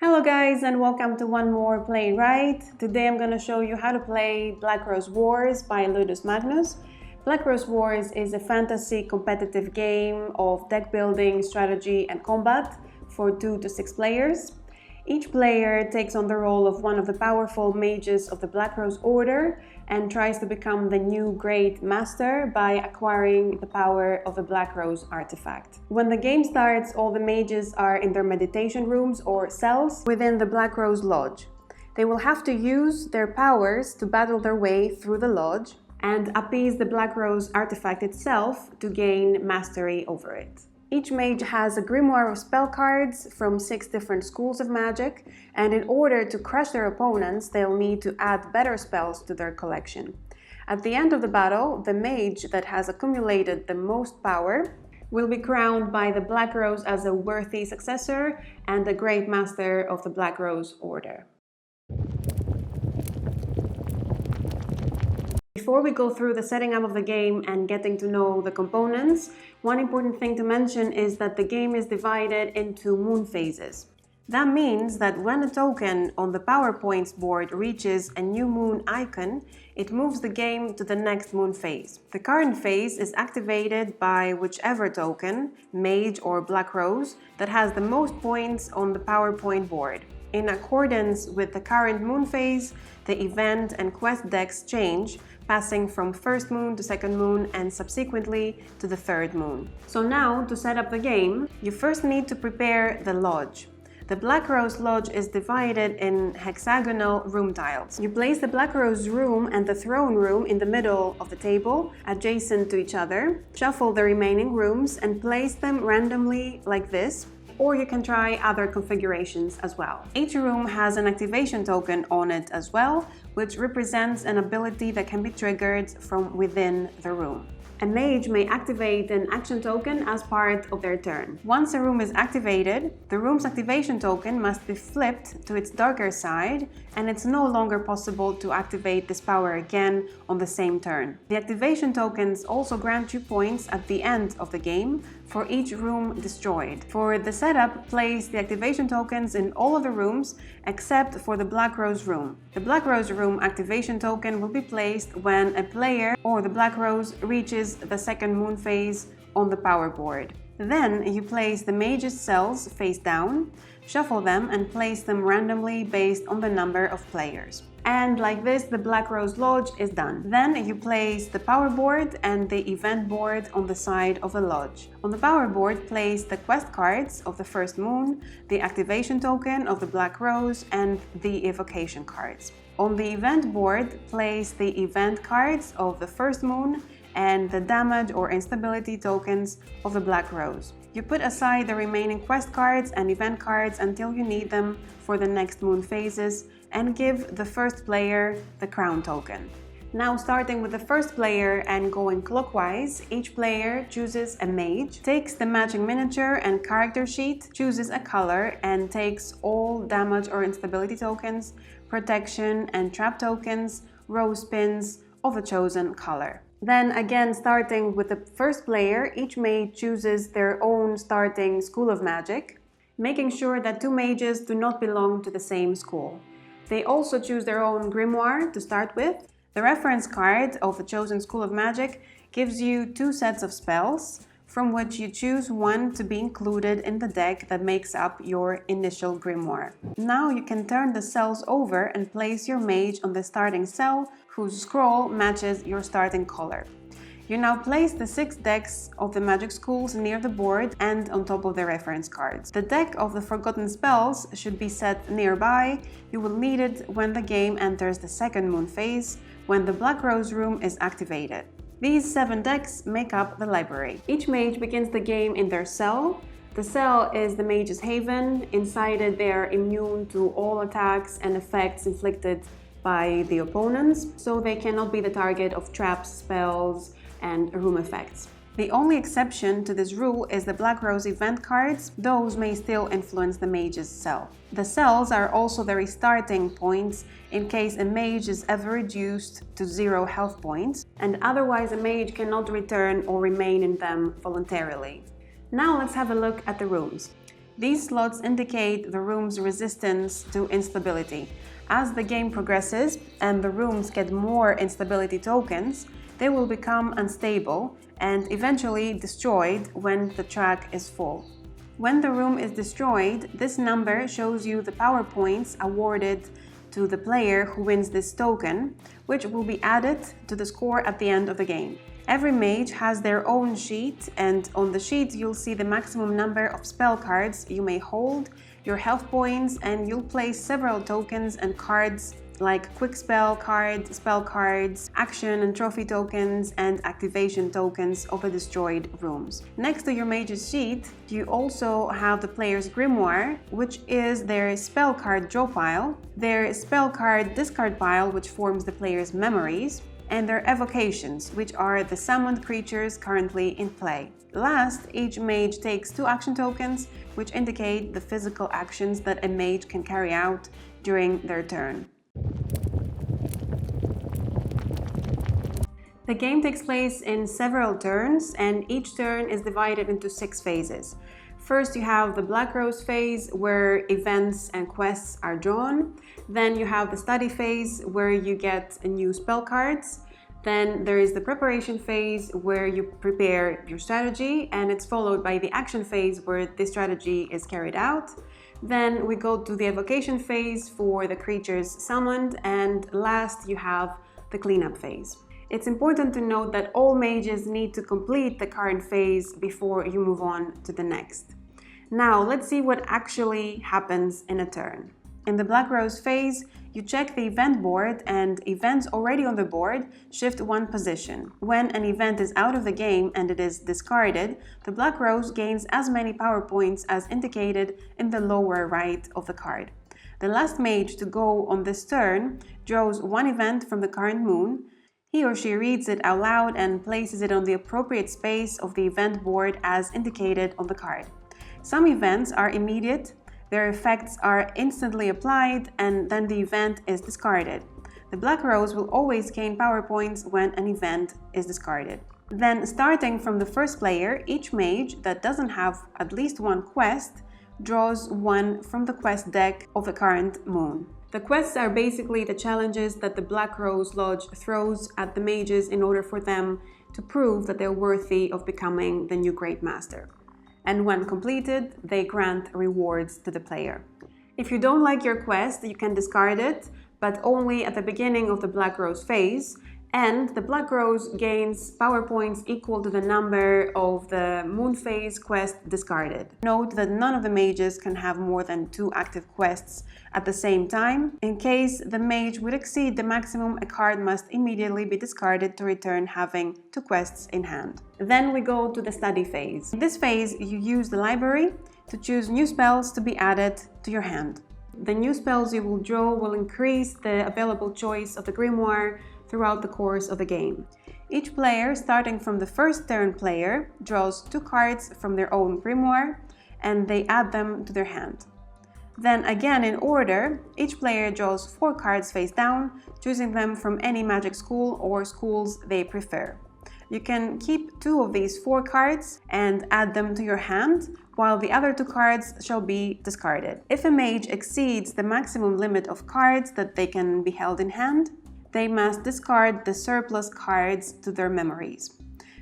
Hello guys, and welcome to one more Play Right. Today I'm going to show you how to play Black Rose Wars by Ludus Magnus. Black Rose Wars is a fantasy competitive game of deck building, strategy and combat for 2 to 6 players. Each player takes on the role of one of the powerful mages of the Black Rose Order and tries to become the new Great Master by acquiring the power of the Black Rose artifact. When the game starts, all the mages are in their meditation rooms or cells within the Black Rose Lodge. They will have to use their powers to battle their way through the lodge and appease the Black Rose artifact itself to gain mastery over it. Each mage has a grimoire of spell cards from 6 different schools of magic, and in order to crush their opponents, they'll need to add better spells to their collection. At the end of the battle, the mage that has accumulated the most power will be crowned by the Black Rose as a worthy successor and a Great Master of the Black Rose Order. Before we go through the setting up of the game and getting to know the components, one important thing to mention is that the game is divided into moon phases. That means that when a token on the PowerPoints board reaches a new moon icon, it moves the game to the next moon phase. The current phase is activated by whichever token, Mage or Black Rose, that has the most points on the PowerPoint board. In accordance with the current moon phase, the event and quest decks change, passing from first moon to second moon and subsequently to the third moon. So now, to set up the game, you first need to prepare the lodge. The Black Rose Lodge is divided in hexagonal room tiles. You place the Black Rose room and the throne room in the middle of the table, adjacent to each other. Shuffle the remaining rooms and place them randomly like this, or you can try other configurations as well. Each room has an activation token on it as well, which represents an ability that can be triggered from within the room. A mage may activate an action token as part of their turn. Once a room is activated, the room's activation token must be flipped to its darker side, and it's no longer possible to activate this power again on the same turn. The activation tokens also grant you points at the end of the game for each room destroyed. For the setup, place the activation tokens in all of the rooms except for the Black Rose room. The Black Rose room activation token will be placed when a player or the Black Rose reaches the second moon phase on the power board. Then you place the mage's cells face down, shuffle them and place them randomly based on the number of players. And like this, the Black Rose Lodge is done. Then you place the power board and the event board on the side of the lodge. On the power board, place the quest cards of the first moon, the activation token of the Black Rose, and the evocation cards. On the event board, place the event cards of the first moon and the damage or instability tokens of the Black Rose. You put aside the remaining quest cards and event cards until you need them for the next moon phases and give the first player the crown token. Now, starting with the first player and going clockwise, each player chooses a mage, takes the matching miniature and character sheet, chooses a color and takes all damage or instability tokens, protection and trap tokens, rose pins of the chosen color. Then again, starting with the first player, each mage chooses their own starting school of magic, making sure that 2 mages do not belong to the same school. They also choose their own grimoire to start with. The reference card of the chosen school of magic gives you 2 sets of spells, from which you choose one to be included in the deck that makes up your initial grimoire. Now you can turn the cells over and place your mage on the starting cell whose scroll matches your starting color. You now place the 6 decks of the magic schools near the board and on top of the reference cards. The deck of the forgotten spells should be set nearby. You will need it when the game enters the second moon phase, when the Black Rose room is activated. These 7 decks make up the library. Each mage begins the game in their cell. The cell is the mage's haven. Inside it, they are immune to all attacks and effects inflicted by the opponents, so they cannot be the target of traps, spells, and room effects. The only exception to this rule is the Black Rose event cards. Those may still influence the mage's cell. The cells are also the restarting points in case a mage is ever reduced to 0 health points, and otherwise a mage cannot return or remain in them voluntarily. Now let's have a look at the rooms. These slots indicate the room's resistance to instability. As the game progresses and the rooms get more instability tokens, they will become unstable and eventually destroyed when the track is full. When the room is destroyed, this number shows you the power points awarded to the player who wins this token, which will be added to the score at the end of the game. Every mage has their own sheet, and on the sheet you'll see the maximum number of spell cards you may hold, your health points, and you'll place several tokens and cards like quick spell cards, spell cards, action and trophy tokens, and activation tokens of the destroyed rooms. Next to your mage's sheet, you also have the player's grimoire, which is their spell card draw pile, their spell card discard pile, which forms the player's memories, and their evocations, which are the summoned creatures currently in play. Last, each mage takes 2 action tokens, which indicate the physical actions that a mage can carry out during their turn. The game takes place in several turns, and each turn is divided into 6 phases. First, you have the Black Rose phase, where events and quests are drawn. Then you have the study phase, where you get new spell cards. Then there is the preparation phase, where you prepare your strategy, and it's followed by the action phase, where the strategy is carried out. Then we go to the evocation phase for the creatures summoned, and last you have the cleanup phase. It's important to note that all mages need to complete the current phase before you move on to the next. Now let's see what actually happens in a turn. In the Black Rose phase, you check the event board, and events already on the board shift 1 position. When an event is out of the game and it is discarded, the Black Rose gains as many power points as indicated in the lower right of the card. The last mage to go on this turn draws 1 event from the current moon. He or she reads it out loud and places it on the appropriate space of the event board as indicated on the card. Some events are immediate, their effects are instantly applied, and then the event is discarded. The Black Rose will always gain power points when an event is discarded. Then, starting from the first player, each mage that doesn't have at least 1 quest draws 1 from the quest deck of the current moon. The quests are basically the challenges that the Black Rose Lodge throws at the mages in order for them to prove that they're worthy of becoming the new Great Master. And when completed, they grant rewards to the player. If you don't like your quest, you can discard it, but only at the beginning of the Black Rose phase, and the Black Rose gains power points equal to the number of the Moon phase quest discarded. Note that none of the mages can have more than 2 active quests at the same time. In case the mage would exceed the maximum, a card must immediately be discarded to return having 2 quests in hand. Then we go to the study phase. In this phase, you use the library to choose new spells to be added to your hand. The new spells you will draw will increase the available choice of the grimoire throughout the course of the game. Each player, starting from the first turn player, draws 2 cards from their own grimoire, and they add them to their hand. Then again in order, each player draws 4 cards face down, choosing them from any magic school or schools they prefer. You can keep 2 of these 4 cards and add them to your hand, while the other 2 cards shall be discarded. If a mage exceeds the maximum limit of cards that they can be held in hand, they must discard the surplus cards to their memories.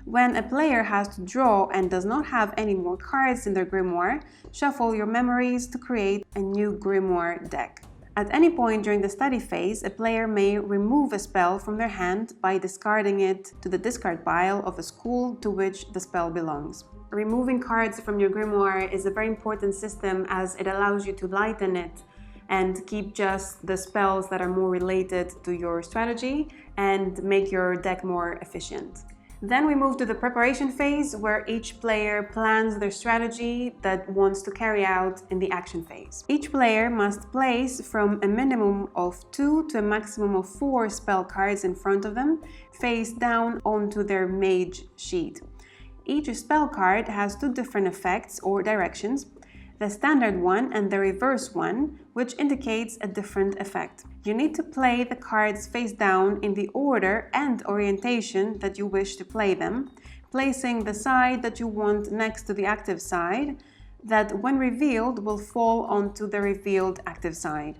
When a player has to draw and does not have any more cards in their grimoire, shuffle your memories to create a new grimoire deck. At any point during the study phase, a player may remove a spell from their hand by discarding it to the discard pile of a school to which the spell belongs. Removing cards from your grimoire is a very important system, as it allows you to lighten it and keep just the spells that are more related to your strategy and make your deck more efficient. Then we move to the preparation phase, where each player plans their strategy that wants to carry out in the action phase. Each player must place from a minimum of 2 to a maximum of 4 spell cards in front of them, face down onto their mage sheet. Each spell card has 2 different effects or directions, the standard one and the reverse one, which indicates a different effect. You need to play the cards face down in the order and orientation that you wish to play them, placing the side that you want next to the active side, that when revealed will fall onto the revealed active side.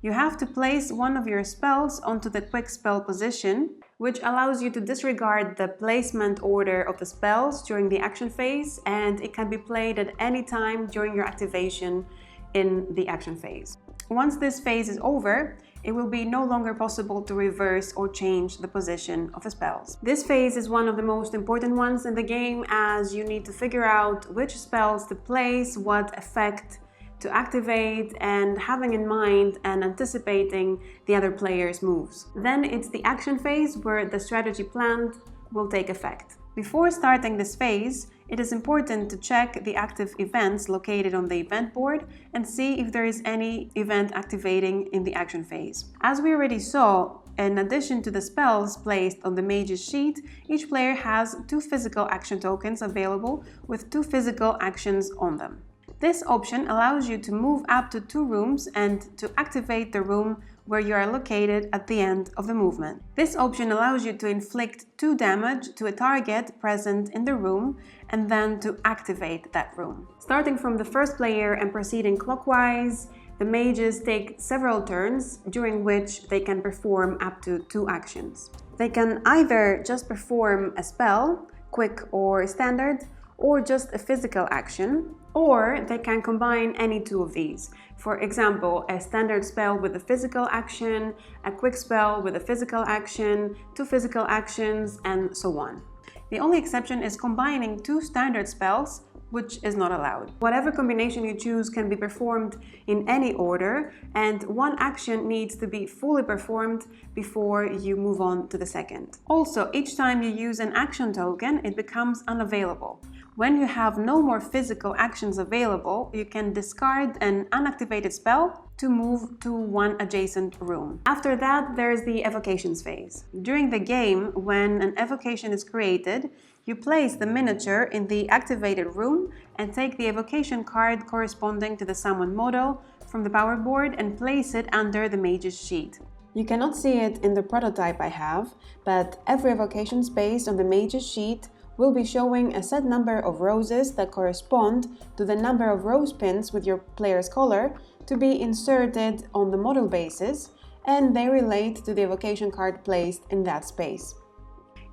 You have to place one of your spells onto the quick spell position, which allows you to disregard the placement order of the spells during the action phase, and it can be played at any time during your activation in the action phase. Once this phase is over, it will be no longer possible to reverse or change the position of the spells. This phase is one of the most important ones in the game, as you need to figure out which spells to place, what effect to activate, and having in mind and anticipating the other player's moves. Then it's the action phase where the strategy planned will take effect. Before starting this phase, it is important to check the active events located on the event board and see if there is any event activating in the action phase. As we already saw, in addition to the spells placed on the mage's sheet, each player has 2 physical action tokens available with 2 physical actions on them. This option allows you to move up to 2 rooms and to activate the room where you are located at the end of the movement. This option allows you to inflict 2 damage to a target present in the room and then to activate that room. Starting from the first player and proceeding clockwise, the mages take several turns during which they can perform up to 2 actions. They can either just perform a spell, quick or standard, or just a physical action, or they can combine any 2 of these. For example, a standard spell with a physical action, a quick spell with a physical action, 2 physical actions, and so on. The only exception is combining 2 standard spells, which is not allowed. Whatever combination you choose can be performed in any order, and 1 action needs to be fully performed before you move on to the second. Also, each time you use an action token, it becomes unavailable. When you have no more physical actions available, you can discard an unactivated spell to move to 1 adjacent room. After that, there's the evocations phase. During the game, when an evocation is created, you place the miniature in the activated room and take the evocation card corresponding to the summon model from the power board and place it under the mage's sheet. You cannot see it in the prototype I have, but every evocation space on the mage's sheet will be showing a set number of roses that correspond to the number of rose pins with your player's color to be inserted on the model basis, and they relate to the evocation card placed in that space.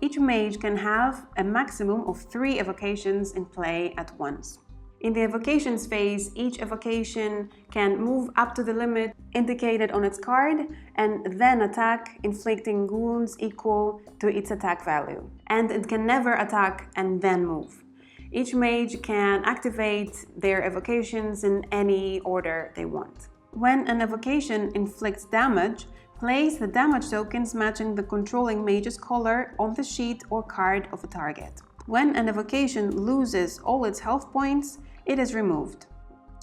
Each mage can have a maximum of 3 evocations in play at once. In the evocations phase, each evocation can move up to the limit indicated on its card and then attack, inflicting wounds equal to its attack value. And it can never attack and then move. Each mage can activate their evocations in any order they want. When an evocation inflicts damage, place the damage tokens matching the controlling mage's color on the sheet or card of a target. When an evocation loses all its health points, it is removed.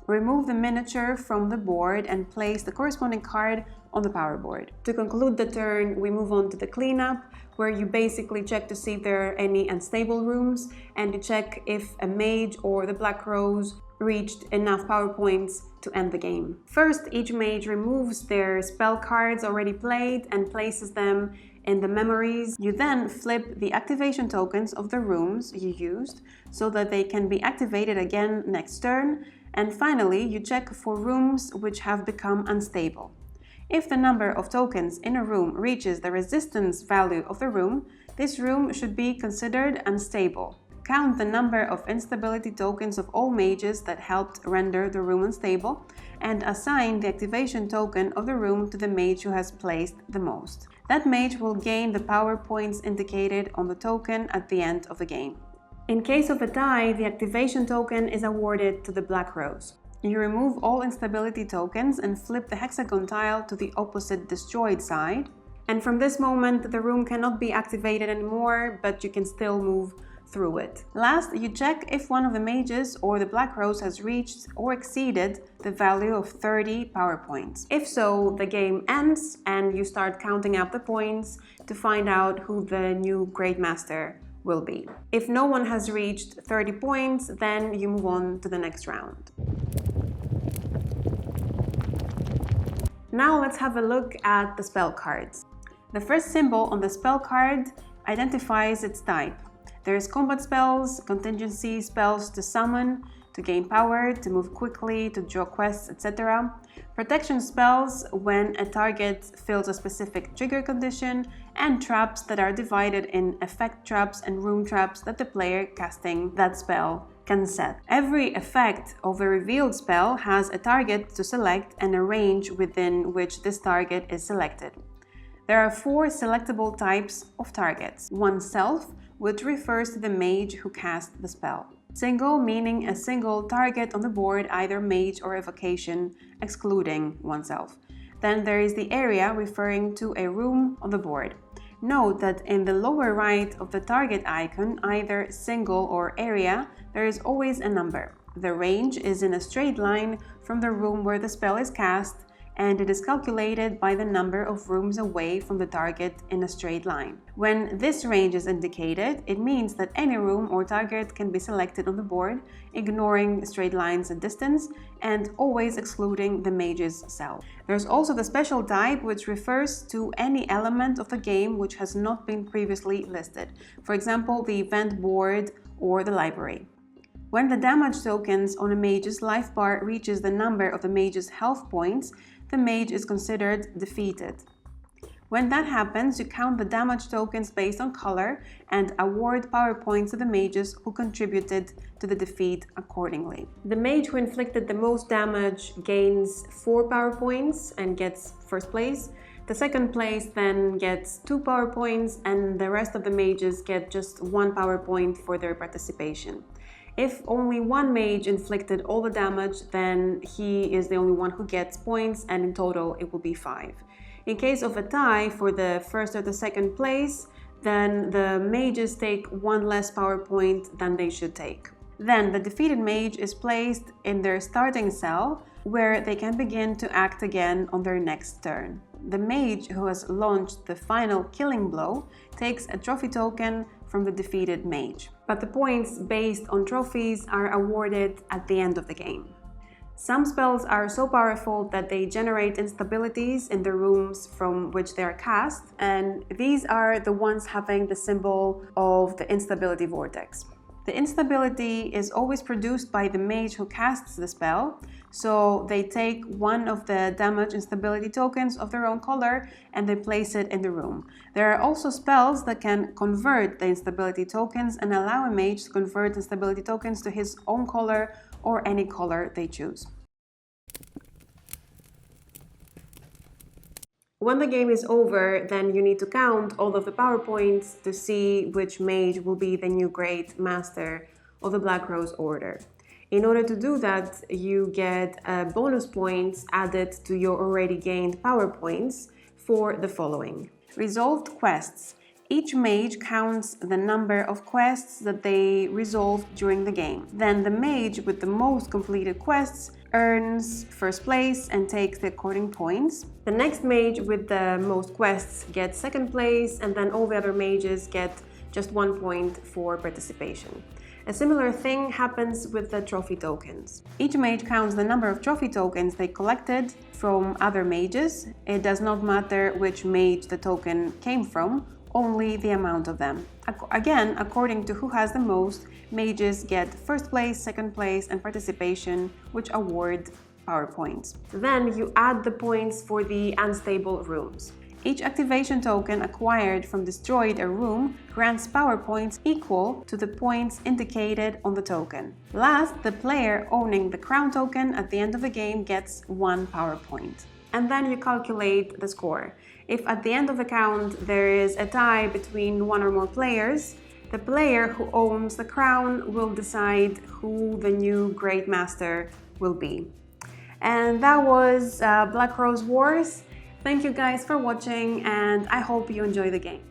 Remove the miniature from the board and place the corresponding card on the power board. To conclude the turn, we move on to the cleanup, where you basically check to see if there are any unstable rooms, and you check if a mage or the Black Rose reached enough power points to end the game. First, each mage removes their spell cards already played and places them in the memories. You then flip the activation tokens of the rooms you used so that they can be activated again next turn. And finally, you check for rooms which have become unstable. If the number of tokens in a room reaches the resistance value of the room, this room should be considered unstable. Count the number of instability tokens of all mages that helped render the room unstable, and assign the activation token of the room to the mage who has placed the most. That mage will gain the power points indicated on the token at the end of the game. In case of a tie, the activation token is awarded to the Black Rose. You remove all instability tokens and flip the hexagon tile to the opposite destroyed side. And from this moment, the room cannot be activated anymore, but you can still move through it. Last, you check if one of the mages or the Black Rose has reached or exceeded the value of 30 power points. If so, the game ends and you start counting up the points to find out who the new Great Master will be. If no one has reached 30 points, then you move on to the next round. Now let's have a look at the spell cards. The first symbol on the spell card identifies its type. There's combat spells, contingency spells to summon, to gain power, to move quickly, to draw quests, etc. Protection spells when a target fills a specific trigger condition, and traps that are divided in effect traps and room traps that the player casting that spell can set. Every effect of a revealed spell has a target to select and a range within which this target is selected. There are 4 selectable types of targets. Oneself, which refers to the mage who cast the spell. Single, meaning a single target on the board, either mage or evocation, excluding oneself. Then there is the area, referring to a room on the board. Note that in the lower right of the target icon, either single or area, there is always a number. The range is in a straight line from the room where the spell is cast, and it is calculated by the number of rooms away from the target in a straight line. When this range is indicated, it means that any room or target can be selected on the board, ignoring straight lines and distance, and always excluding the mage's cell. There's also the special type, which refers to any element of the game which has not been previously listed. For example, the event board or the library. When the damage tokens on a mage's life bar reaches the number of the mage's health points, the mage is considered defeated. When that happens, you count the damage tokens based on color and award power points to the mages who contributed to the defeat accordingly. The mage who inflicted the most damage gains 4 power points and gets first place. The second place then gets 2 power points, and the rest of the mages get just 1 power point for their participation. If only one mage inflicted all the damage, then he is the only one who gets points, and in total it will be 5. In case of a tie for the first or the second place, then the mages take 1 less power point than they should take. Then the defeated mage is placed in their starting cell, where they can begin to act again on their next turn. The mage who has launched the final killing blow takes a trophy token from the defeated mage, but the points based on trophies are awarded at the end of the game. Some spells are so powerful that they generate instabilities in the rooms from which they are cast, and these are the ones having the symbol of the instability vortex. The instability is always produced by the mage who casts the spell, so they take one of the damage instability tokens of their own color and they place it in the room. There are also spells that can convert the instability tokens and allow a mage to convert instability tokens to his own color or any color they choose. When the game is over, then you need to count all of the power points to see which mage will be the new Great Master of the Black Rose Order. In order to do that, you get bonus points added to your already gained power points for the following. Resolved quests. Each mage counts the number of quests that they resolved during the game. Then the mage with the most completed quests earns first place and takes the according points. The next mage with the most quests gets second place, and then all the other mages get just 1 point for participation. A similar thing happens with the trophy tokens. Each mage counts the number of trophy tokens they collected from other mages. It does not matter which mage the token came from, only the amount of them. Again, according to who has the most, mages get first place, second place, and participation, which award power points. Then you add the points for the unstable rooms. Each activation token acquired from destroyed a room grants power points equal to the points indicated on the token. Last, the player owning the crown token at the end of the game gets 1 power point. And then you calculate the score. If at the end of the count there is a tie between 1 or more players, the player who owns the crown will decide who the new Great Master will be. And that was Black Rose Wars. Thank you guys for watching, and I hope you enjoy the game.